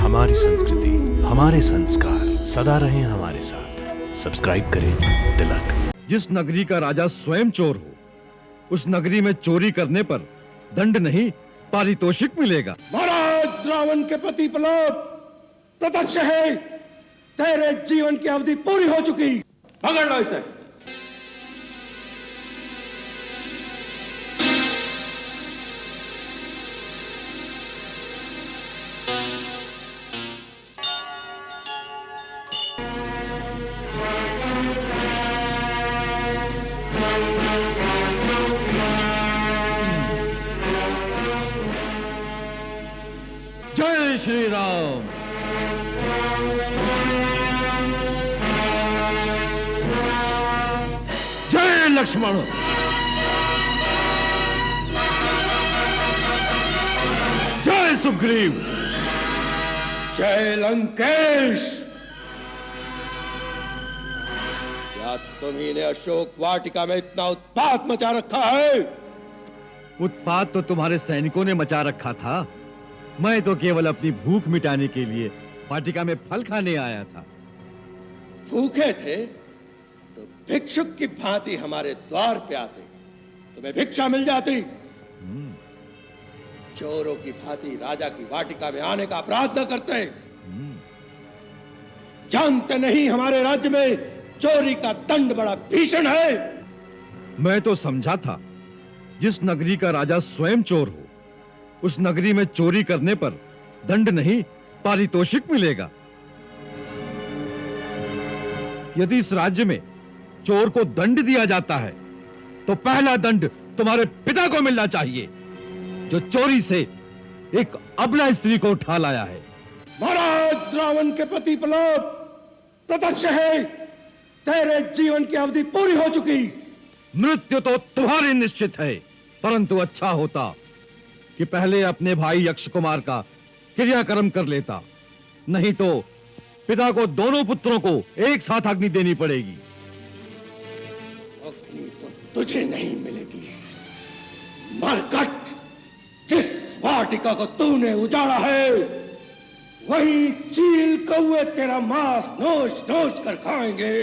हमारी संस्कृति, हमारे संस्कार सदा रहें हमारे साथ। सब्सक्राइब करें तिलक। जिस नगरी का राजा स्वयं चोर हो, उस नगरी में चोरी करने पर दंड नहीं पारितोषिक मिलेगा। महाराज, रावण के प्रति प्रलोभ प्रत्यक्ष है। तेरे जीवन की अवधि पूरी हो चुकी। पकड़ लो इसे। जय श्री राम। जय लक्ष्मण। जय सुग्रीव। जय लंकेश। क्या तुम्ही ने अशोक वाटिका में इतना उत्पात मचा रखा है? उत्पात तो तुम्हारे सैनिकों ने मचा रखा था। मैं तो केवल अपनी भूख मिटाने के लिए वाटिका में फल खाने आया था। भूखे थे तो भिक्षुक की भांति हमारे द्वार पे आते, तुम्हें भिक्षा मिल जाती। चोरों की भांति राजा की वाटिका में आने का अपराध न करते। जानते नहीं हमारे राज्य में चोरी का दंड बड़ा भीषण है। मैं तो समझा था जिस नगरी का राजा स्वयं चोर हो, उस नगरी में चोरी करने पर दंड नहीं पारितोषिक मिलेगा। यदि इस राज्य में चोर को दंड दिया जाता है तो पहला दंड तुम्हारे पिता को मिलना चाहिए, जो चोरी से एक अबला स्त्री को उठा लाया है। महाराज, रावण के प्रति प्रलोभ प्रत्यक्ष है। तेरे जीवन की अवधि पूरी हो चुकी। मृत्यु तो तुम्हारी निश्चित है, परंतु अच्छा होता कि पहले अपने भाई यक्ष कुमार का क्रियाक्रम कर लेता, नहीं तो पिता को दोनों पुत्रों को एक साथ अग्नि देनी पड़ेगी। अग्नि तो तुझे नहीं मिलेगी। मरकट, जिस वाटिका को तूने उजाड़ा है, वही चील कौवे तेरा मांस नोच नोच कर खाएंगे।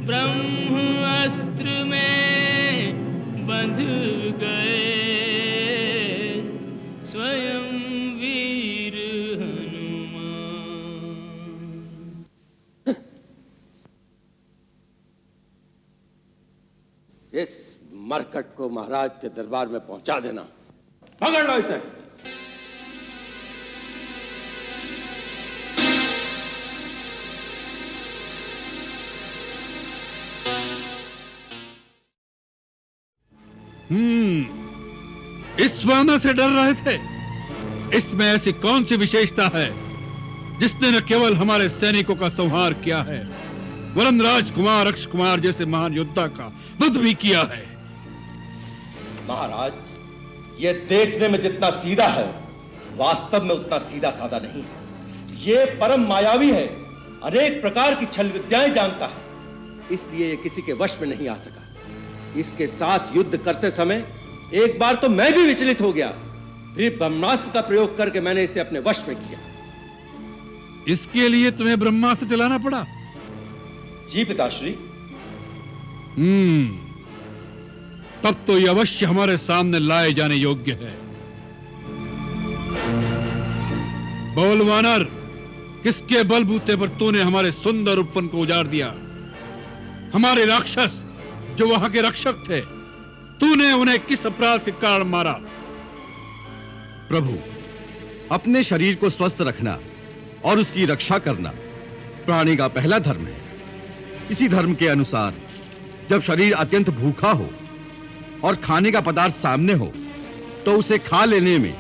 ब्रह्मास्त्र में बंध गए स्वयं वीर हनुमान। इस मरकट को महाराज के दरबार में पहुंचा देना। पकड़ लो इसे। इस वानर से डर रहे थे? इसमें ऐसी कौन सी विशेषता है जिसने न केवल हमारे सैनिकों का संहार किया है, वरन राजकुमार अक्ष कुमार जैसे महान योद्धा का वध भी किया है? महाराज, ये देखने में जितना सीधा है, वास्तव में उतना सीधा साधा नहीं है। ये परम मायावी है, अनेक प्रकार की छल विद्याएं जानता है, इसलिए ये किसी के वश में नहीं आ सका। इसके साथ युद्ध करते समय एक बार तो मैं भी विचलित हो गया, फिर ब्रह्मास्त्र का प्रयोग करके मैंने इसे अपने वश में किया। इसके लिए तुम्हें ब्रह्मास्त्र चलाना पड़ा? जी पिताश्री। तब तो यह अवश्य हमारे सामने लाए जाने योग्य है। बोल वानर, किसके बलबूते पर तूने हमारे सुंदर उपवन को उजाड़ दिया? हमारे राक्षस जो वहां के रक्षक थे, तूने उन्हें किस अपराध के कारण मारा? प्रभु, अपने शरीर को स्वस्थ रखना और उसकी रक्षा करना प्राणी का पहला धर्म है। इसी धर्म के अनुसार जब शरीर अत्यंत भूखा हो और खाने का पदार्थ सामने हो तो उसे खा लेने में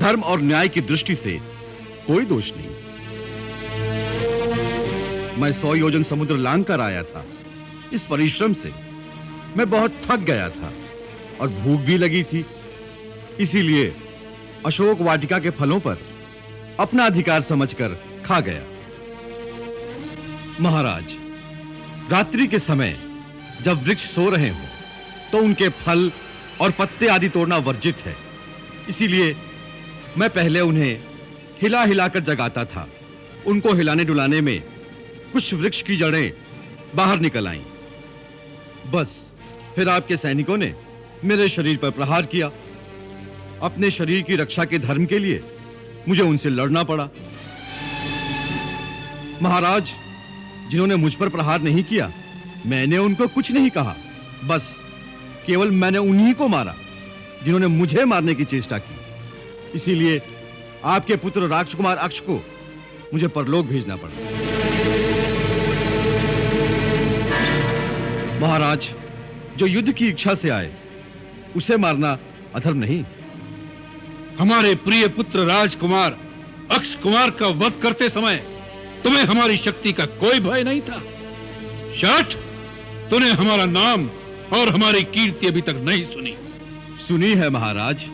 धर्म और न्याय की दृष्टि से कोई दोष नहीं। मैं 100 योजन समुद्र लांघ कर आया था। इस परिश्रम से मैं बहुत थक गया था और भूख भी लगी थी, इसीलिए अशोक वाटिका के फलों पर अपना अधिकार समझकर खा गया। महाराज, रात्रि के समय जब वृक्ष सो रहे हो तो उनके फल और पत्ते आदि तोड़ना वर्जित है, इसीलिए मैं पहले उन्हें हिला हिलाकर जगाता था। उनको हिलाने डुलाने में कुछ वृक्ष की जड़ें बाहर निकल आईं। बस फिर आपके सैनिकों ने मेरे शरीर पर प्रहार किया। अपने शरीर की रक्षा के धर्म के लिए मुझे उनसे लड़ना पड़ा। महाराज, जिन्होंने मुझ पर प्रहार नहीं किया, मैंने उनको कुछ नहीं कहा। बस केवल मैंने उन्हीं को मारा जिन्होंने मुझे मारने की चेष्टा की। इसीलिए आपके पुत्र राजकुमार अक्ष को मुझे परलोक भेजना पड़ा। महाराज, जो युद्ध की इच्छा से आए उसे मारना अधर्म नहीं। हमारे प्रिय पुत्र राजकुमार अक्ष कुमार का वध करते समय तुम्हें हमारी शक्ति का कोई भय नहीं था? शाठ, तूने हमारा नाम और हमारी कीर्ति अभी तक नहीं सुनी। सुनी है महाराज,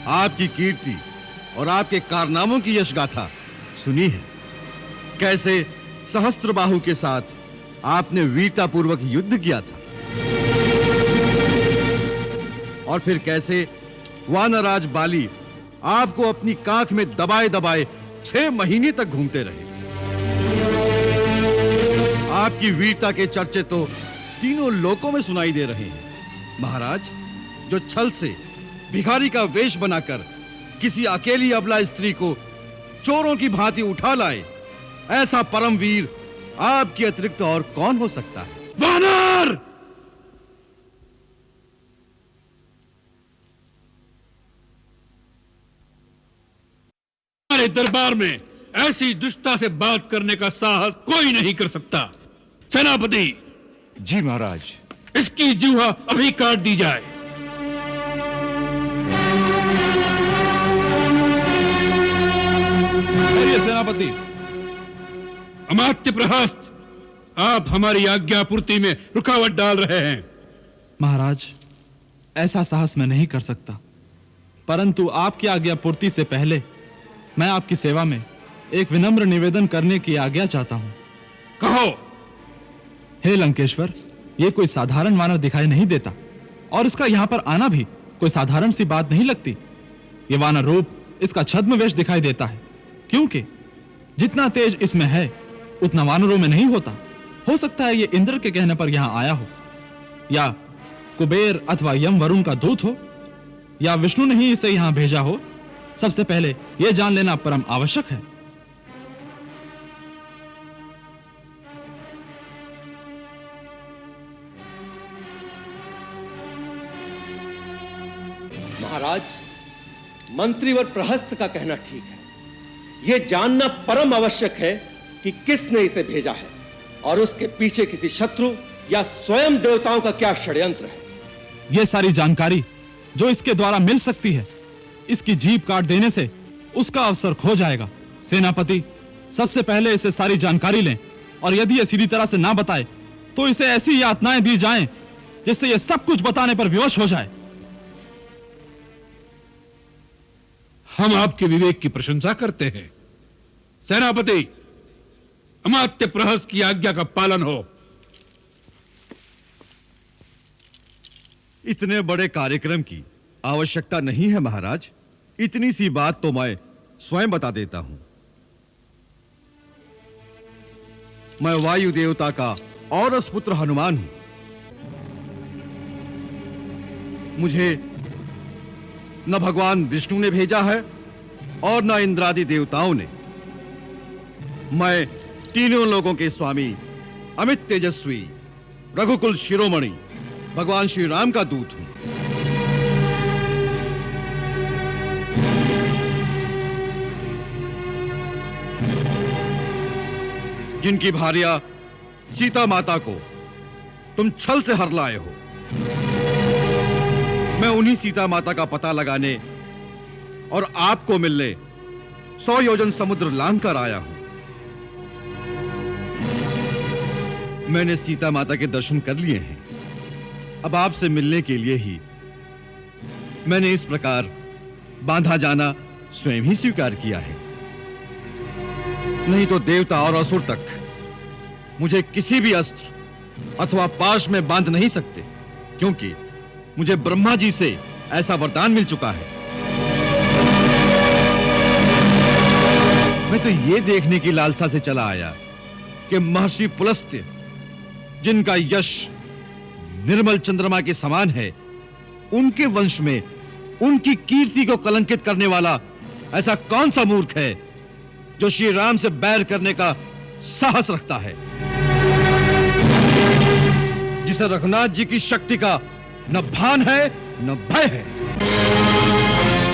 आपकी कीर्ति और आपके कारनामों की यश गाथा सुनी है। कैसे सहस्त्रबाहु के साथ आपने वीरतापूर्वक युद्ध किया था और फिर कैसे वानराज बाली आपको अपनी कांख में दबाए दबाए 6 महीने तक घूमते रहे। आपकी वीरता के चर्चे तो तीनों लोकों में सुनाई दे रहे हैं। महाराज, जो छल से भिखारी का वेश बनाकर किसी अकेली अबला स्त्री को चोरों की भांति उठा लाए, ऐसा परम वीर आपके अतिरिक्त और कौन हो सकता है? वानर! हमारे दरबार में ऐसी दुष्टता से बात करने का साहस कोई नहीं कर सकता। सेनापति! जी महाराज। इसकी जिह्वा अभी काट दी जाए। सेनापति। अमात्य प्रहस्त, आप हमारी आज्ञा पूर्ति में रुकावट डाल रहे हैं। महाराज, ऐसा साहस मैं नहीं कर सकता, परंतु आपकी आज्ञा पूर्ति से पहले मैं आपकी सेवा में एक विनम्र निवेदन करने की आज्ञा चाहता हूं। कहो। हे लंकेश्वर, यह कोई साधारण वानर दिखाई नहीं देता और इसका यहां पर आना भी कोई साधारण सी बात नहीं लगती। यह वानर रूप इसका छद्म वेश दिखाई देता है, क्योंकि जितना तेज इसमें है उतना वानरों में नहीं होता। हो सकता है ये इंद्र के कहने पर यहां आया हो, या कुबेर अथवा यम वरुण का दूत हो, या विष्णु ने ही इसे यहां भेजा हो। सबसे पहले यह जान लेना परम आवश्यक है। महाराज, मंत्रीवर प्रहस्त का कहना ठीक है। यह जानना परम आवश्यक है कि किसने इसे भेजा है और उसके पीछे किसी शत्रु या स्वयं देवताओं का क्या षड्यंत्र है। यह सारी जानकारी जो इसके द्वारा मिल सकती है, इसकी जीभ काट देने से उसका अवसर खो जाएगा। सेनापति, सबसे पहले इसे सारी जानकारी लें, और यदि यह सीधी तरह से ना बताए तो इसे ऐसी यातनाएं दी जाएं जिससे यह सब कुछ बताने पर विवश हो जाए। हम आपके विवेक की प्रशंसा करते हैं। सेनापति, अमात्य प्रहस्त की आज्ञा का पालन हो। इतने बड़े कार्यक्रम की आवश्यकता नहीं है महाराज। इतनी सी बात तो मैं स्वयं बता देता हूं। मैं वायु देवता का औरस पुत्र हनुमान हूं। मुझे न भगवान विष्णु ने भेजा है और न इंद्रादि देवताओं ने। मैं तीनों लोगों के स्वामी, अमित तेजस्वी, रघुकुल शिरोमणि भगवान श्री राम का दूत हूं। जिनकी भार्या सीता माता को तुम छल से हर लाए हो, मैं उन्हीं सीता माता का पता लगाने और आपको मिलने 100 योजन समुद्र लांघ कर आया हूं। मैंने सीता माता के दर्शन कर लिए हैं। अब आपसे मिलने के लिए ही मैंने इस प्रकार बांधा जाना स्वयं ही स्वीकार किया है। नहीं तो देवता और असुर तक मुझे किसी भी अस्त्र अथवा पाश में बांध नहीं सकते, क्योंकि मुझे ब्रह्मा जी से ऐसा वरदान मिल चुका है। मैं तो यह देखने की लालसा से चला आया कि महर्षि पुलस्त्य, जिनका यश निर्मल चंद्रमा के समान है, उनके वंश में उनकी कीर्ति को कलंकित करने वाला ऐसा कौन सा मूर्ख है जो श्री राम से बैर करने का साहस रखता है, जिसे रघुनाथ जी की शक्ति का न भान है न भय है।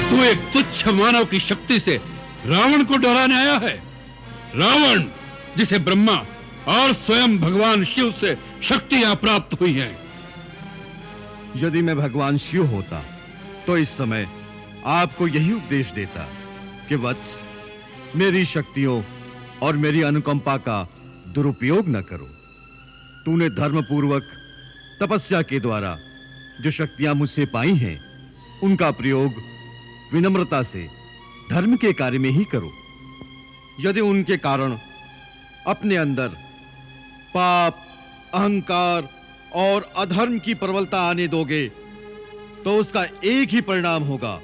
तू एक तुच्छ मानव की शक्ति से रावण को डराने आया है। रावण, जिसे ब्रह्मा और स्वयं भगवान शिव से शक्तियां प्राप्त हुई हैं। यदि मैं भगवान शिव होता तो इस समय आपको यही उपदेश देता कि वत्स, मेरी शक्तियों और मेरी अनुकंपा का दुरुपयोग न करो। तूने धर्मपूर्वक तपस्या के द्वारा जो शक्तियां मुझसे पाई हैं, उनका प्रयोग विनम्रता से धर्म के कार्य में ही करो। यदि उनके कारण अपने अंदर पाप, अहंकार और अधर्म की प्रबलता आने दोगे तो उसका एक ही परिणाम होगा,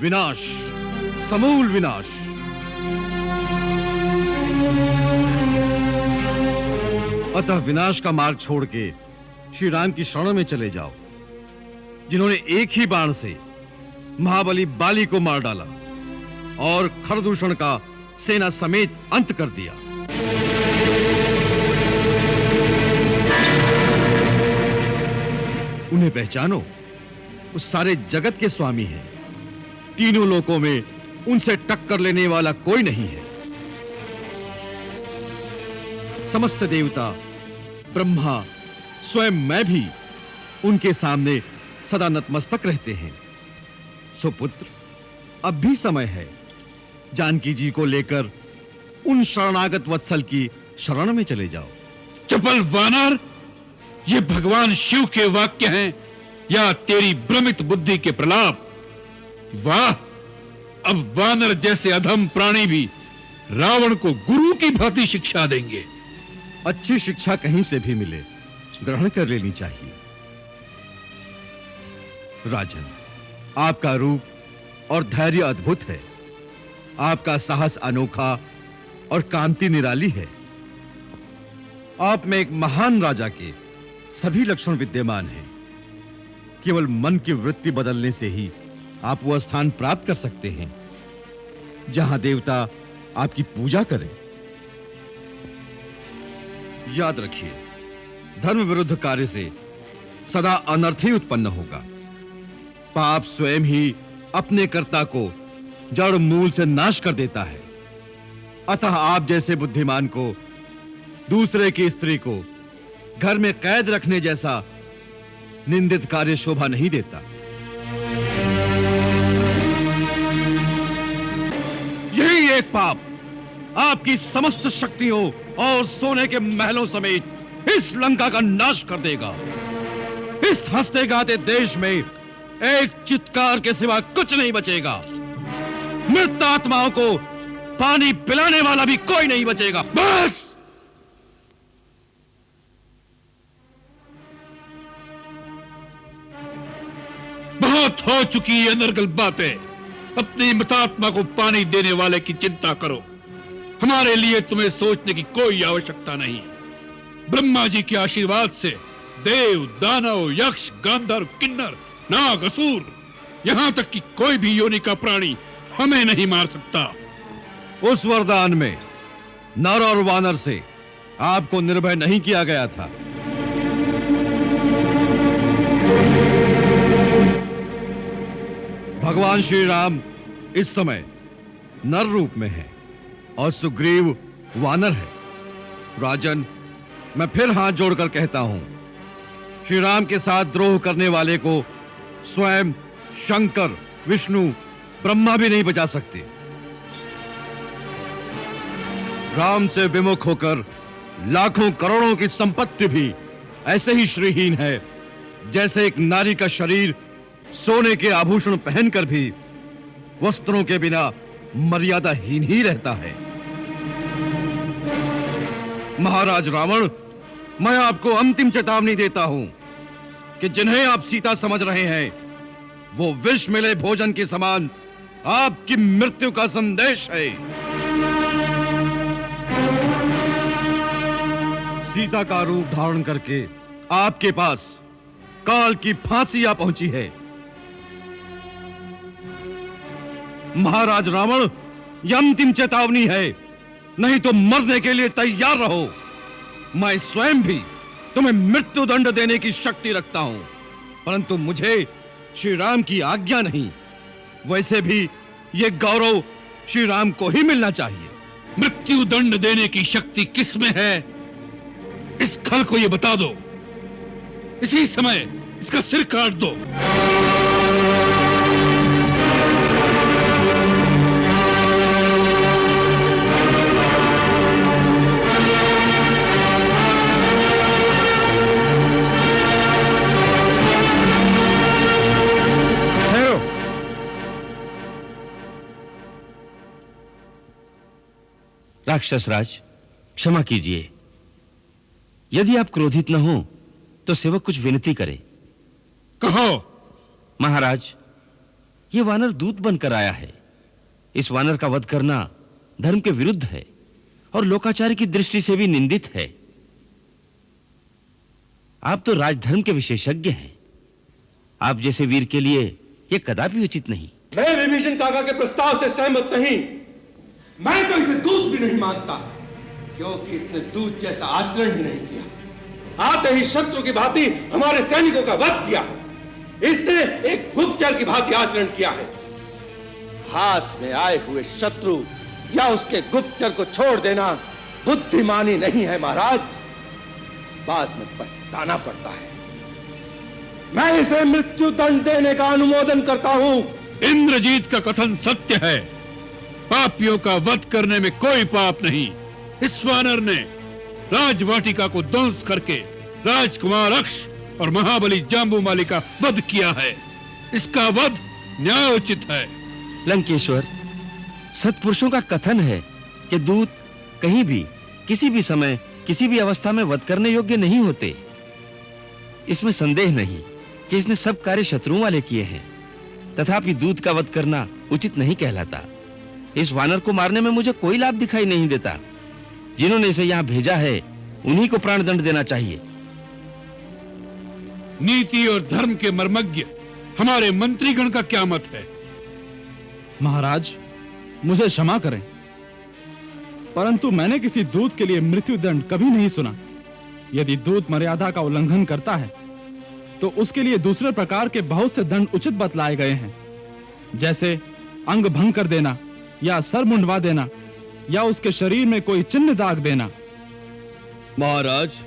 विनाश, समूल विनाश। अतः विनाश का मार्ग छोड़ के श्री राम की शरण में चले जाओ, जिन्होंने एक ही बाण से महाबली बाली को मार डाला और खरदूषण का सेना समेत अंत कर दिया। उन्हें पहचानो, वो सारे जगत के स्वामी हैं। तीनों लोकों में उनसे टक्कर लेने वाला कोई नहीं है। समस्त देवता, ब्रह्मा, स्वयं मैं भी उनके सामने सदा नतमस्तक रहते हैं। सुपुत्र, अब भी समय है। जानकी जी को लेकर उन शरणागत वत्सल की शरण में चले जाओ। चपल वानर, ये भगवान शिव के वाक्य हैं या तेरी भ्रमित बुद्धि के प्रलाप? वाह, अब वानर जैसे अधम प्राणी भी रावण को गुरु की भांति शिक्षा देंगे। अच्छी शिक्षा कहीं से भी मिले, ग्रहण कर लेनी चाहिए। राजन, आपका रूप और धैर्य अद्भुत है। आपका साहस अनोखा और कांति निराली है। आप में एक महान राजा के सभी लक्षण विद्यमान हैं। केवल मन की वृत्ति बदलने से ही आप वह स्थान प्राप्त कर सकते हैं जहां देवता आपकी पूजा करें। याद रखिए, धर्म विरुद्ध कार्य से सदा अनर्थ ही उत्पन्न होगा। पाप स्वयं ही अपने कर्ता को जड़ मूल से नाश कर देता है। अतः आप जैसे बुद्धिमान को दूसरे की स्त्री को घर में कैद रखने जैसा निंदित कार्य शोभा नहीं देता। यही एक पाप आपकी समस्त शक्तियों और सोने के महलों समेत इस लंका का नाश कर देगा। इस हंसते गाते देश में एक चित्कार के सिवा कुछ नहीं बचेगा। मृत आत्माओं को पानी पिलाने वाला भी कोई नहीं बचेगा। बस! बहुत हो चुकी है नरगल बातें। अपनी मृतात्मा को पानी देने वाले की चिंता करो। हमारे लिए तुम्हें सोचने की कोई आवश्यकता नहीं। ब्रह्मा जी के आशीर्वाद से देव, दानव, यक्ष, गांधर्व, किन्नर, नाग, असुर, यहां तक कि कोई भी योनि का प्राणी हमें नहीं मार सकता। उस वरदान में नर और वानर से आपको निर्भय नहीं किया गया था। भगवान श्री राम इस समय नर रूप में है और सुग्रीव वानर है। राजन, मैं फिर हाथ जोड़कर कहता हूं, श्री राम के साथ द्रोह करने वाले को स्वयं शंकर, विष्णु, ब्रह्मा भी नहीं बचा सकते। राम से विमुख होकर लाखों करोड़ों की संपत्ति भी ऐसे ही श्रीहीन है जैसे एक नारी का शरीर सोने के आभूषण पहनकर भी वस्त्रों के बिना मर्यादाहीन ही रहता है। महाराज रावण, मैं आपको अंतिम चेतावनी देता हूं कि जिन्हें आप सीता समझ रहे हैं वो विष मिले भोजन के समान आपकी मृत्यु का संदेश है। सीता का रूप धारण करके आपके पास काल की फांसी आ पहुंची है। महाराज रावण, यह अंतिम चेतावनी है, नहीं तो मरने के लिए तैयार रहो। मैं स्वयं भी तुम्हें मृत्यु दंड देने की शक्ति रखता हूं, परंतु मुझे श्री राम की आज्ञा नहीं। वैसे भी यह गौरव श्री राम को ही मिलना चाहिए। मृत्यु दंड देने की शक्ति किसमें है, इस खल को यह बता दो। इसी समय इसका सिर काट दो। राक्षस राज, क्षमा कीजिए। यदि आप क्रोधित न हो तो सेवक कुछ विनती करे। कहो। महाराज, यह वानर दूत बनकर आया है। इस वानर का वध करना धर्म के विरुद्ध है और लोकाचार की दृष्टि से भी निंदित है। आप तो राजधर्म के विशेषज्ञ हैं। आप जैसे वीर के लिए यह कदापि उचित नहीं। मैं विभीषण काका के प्रस्ताव से सहमत नहीं। मैं तो इसे दूत भी नहीं मानता, क्योंकि इसने दूत जैसा आचरण ही नहीं किया। आते ही शत्रु की भांति हमारे सैनिकों का वध किया। इसने एक गुप्तचर की भांति आचरण किया है। हाथ में आए हुए शत्रु या उसके गुप्तचर को छोड़ देना बुद्धिमानी नहीं है महाराज, बाद में पछताना पड़ता है। मैं इसे मृत्यु दंड देने का अनुमोदन करता हूं। इंद्रजीत का कथन सत्य है। पापियों का वध करने में कोई पाप नहीं। इस वानर ने राजवाटिका को ध्वंस करके राजकुमार अक्ष और महाबली जाम्बूमाली का वध किया है। इसका वध न्यायोचित है। लंकेश्वर, सत्पुरुषों का कथन है कि दूत कहीं भी, किसी भी समय, किसी भी अवस्था में वध करने योग्य नहीं होते। इसमें संदेह नहीं कि इसने सब कार्य शत्रुओं वाले किए हैं, तथापि दूत का वध करना उचित नहीं कहलाता। इस वानर को मारने में मुझे कोई लाभ दिखाई नहीं देता। जिन्होंने इसे यहां भेजा है उन्हीं को प्राण दंड देना चाहिए। नीति और धर्म के मर्मज्ञ हमारे मंत्रीगण का क्या मत है? महाराज, मुझे क्षमा करें, परंतु मैंने किसी दूत के लिए मृत्यु दंड कभी नहीं सुना। यदि दूत मर्यादा का उल्लंघन करता है तो उसके लिए दूसरे प्रकार के बहुत से दंड उचित बतलाए गए हैं, जैसे अंग भंग कर देना, या सर मुंडवा देना, या उसके शरीर में कोई चिन्ह दाग देना। महाराज,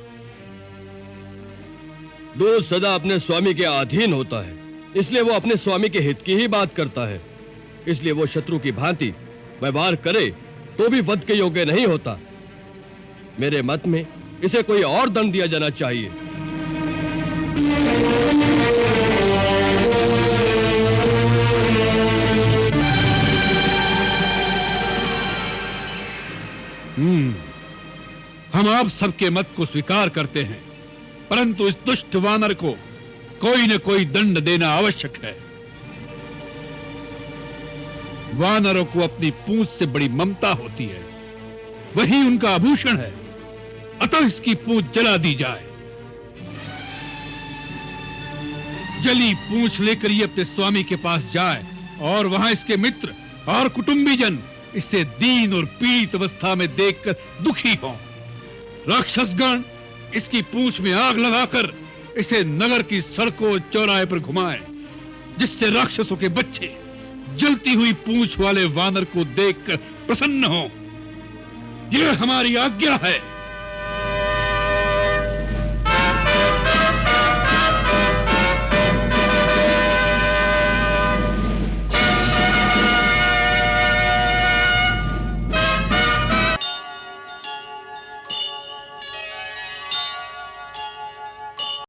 दूत सदा अपने स्वामी के अधीन होता है, इसलिए वो अपने स्वामी के हित की ही बात करता है। इसलिए वो शत्रु की भांति व्यवहार करे तो भी वध के योग्य नहीं होता। मेरे मत में इसे कोई और दंड दिया जाना चाहिए। हम आप सबके मत को स्वीकार करते हैं, परंतु इस दुष्ट वानर को कोई न कोई दंड देना आवश्यक है। वानरों को अपनी पूंछ से बड़ी ममता होती है, वही उनका आभूषण है, अतः इसकी पूंछ जला दी जाए। जली पूंछ लेकर ये अपने स्वामी के पास जाए और वहां इसके मित्र और कुटुंबीजन इसे दीन और पीड़ित अवस्था में देखकर दुखी हों। राक्षसगण इसकी पूंछ में आग लगाकर इसे नगर की सड़कों चौराहे पर घुमाएं, जिससे राक्षसों के बच्चे जलती हुई पूंछ वाले वानर को देखकर प्रसन्न हों। यह हमारी आज्ञा है।